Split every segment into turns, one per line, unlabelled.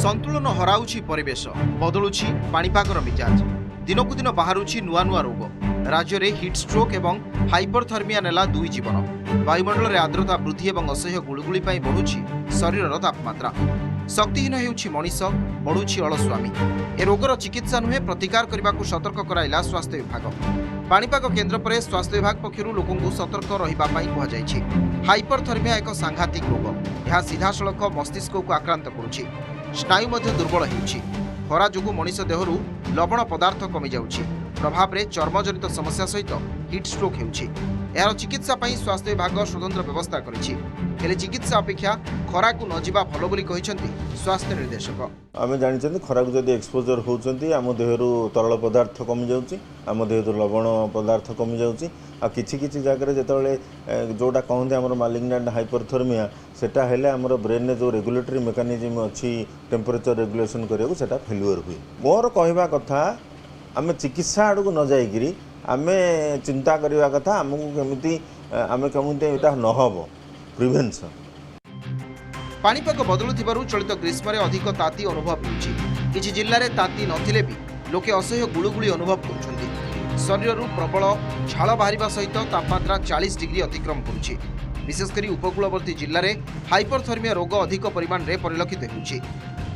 संतुलन हराउछि परिवेश बदलुछि पाणीपागर मिजाज दिनकु दिन बाहरुछि नुआ नुआ रोग राज्य में हिट स्ट्रोक एवं हाइपरथर्मिया नेला दुई जीवन वायुमंडल में आर्द्रता वृद्धि और असह्य गुळुगुळी पई बढ़ुछि शरीर तापमात्रा शक्तिहीन हेउछि मनीष बढ़ुछि अलस्वामी ए रोगर चिकित्सा नुहे प्रतिकार करने को सतर्क कराइला स्वास्थ्य विभाग पाणीपाग केन्द्र पर स्वास्थ्य विभाग पक्षर लोक सतर्क रही कहुଯାଇଛି। हाइपरथर्मिया एक सांघातिक रोग यह सीधासलख मस्तिष्क को आक्रांत करुछि स्नायु मध्य दुर्बल हेउछि खरा जोगु मनीष देहरु लवण पदार्थ कमी जाउछि प्रभाव में चर्मजनित समस्या सहित हिट स्ट्रोक हेउछि यार चिकित्सा पई स्वास्थ्य विभाग स्वतंत्र व्यवस्था करिछि हेले चिकित्सा अपेक्षा खरा को न जिबा भलो बोली कहिसंती स्वास्थ्य निर्देशक
आम जानी खरा को जब एक्सपोजर होती आम देहरु तरल पदार्थ कमी जाऊँगी आम देहरु लवण पदार्थ कमी जाऊँगी आ किछि किछि जगह जिते जोटा कहते आम मालिग्नांट हाइपरथर्मिया सेटा हेले आमर ब्रेन में जो रेगुलेटरी मेकानिज्म अच्छी टेम्परेचर रेगुलेशन करिया सेटा फेल्युअर हुए मोर कहवा कथा आम चिकित्सा आड़ को न जाइकरी आम चिंता करवा कथा आमको केमिति आम केमिति एटा नहब प्रिवेंशन
पाणीपाग बदलुथिबारु चलित ग्रीष्म में अधिक ताती अनुभव होउछि किछि जिल्ला रे ताती नथिले भी लोके असह्य गुळुगुळी अनुभव करुछन्ति शरीर प्रबल झाल बाहरिबा सहित तापमात्रा 40 डिग्री अतिक्रम करुछि विशेषकर उपकूलवर्ती जिल्ला रे हाइपरथर्मिया रोग अधिक परिमाण रे परिलक्षित होउछि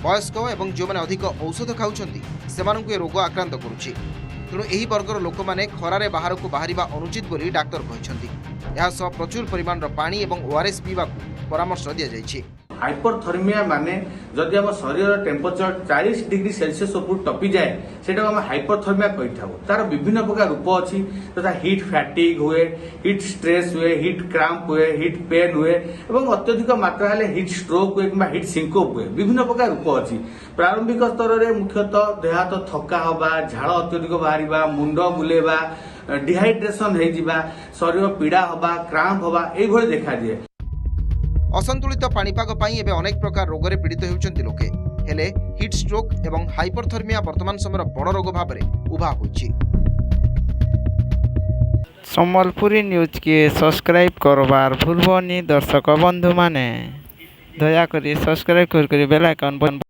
वयस्क एवं जो माने अधिक औषध खाउछन्ति सेमानंकु ए रोग आक्रांत करुछि तेणु एही वर्गर लोक माने खरारे बाहर को बाहरिबा अनुचित बोली डाक्टर कहिसन्ति एहा सह प्रचुर परिमाण पानी एवं ओआरएस पीवाकू परामर्श दिया जायछि।
हाइपरथर्मिया माने जदि आम शरीर टेम्परेचर 40 डिग्री सेल्सियस ऊपर टपी जाए सेटा आम हाइपरथर्मिया कही था तार विभिन्न प्रकार रूप अच्छी तथा हिट फैटिक हुए हिट स्ट्रेस हुए हिट क्रैम्प हुए हिट पेन हुए एवं अत्यधिक मात्रा हेले हिट स्ट्रोक हुए कि हिट सिंकोप हुए विभिन्न प्रकार रूप अच्छी प्रारंभिक स्तर में मुख्यतः देह हाथ थका हवा झाड़ अत्यधिक बाहर मुंड बुलेवा डिहाइड्रेशन हो शरीर पीड़ा हवा क्रैम्प हवा ये देखा दिए।
असंतुलित पाणीपाग पई एबे अनेक प्रकार रोगरे पीड़ित हेउचंती लोके हेले हिट स्ट्रोक एवं हाइपरथर्मिया वर्तमान समय बड़ रोग भाव में उभा होइछि।
सम्बलपुरी न्यूज के सब्सक्राइब करबार भूलबनी दर्शक बंधु माने दया करी सब्सक्राइब कर बेल आइकन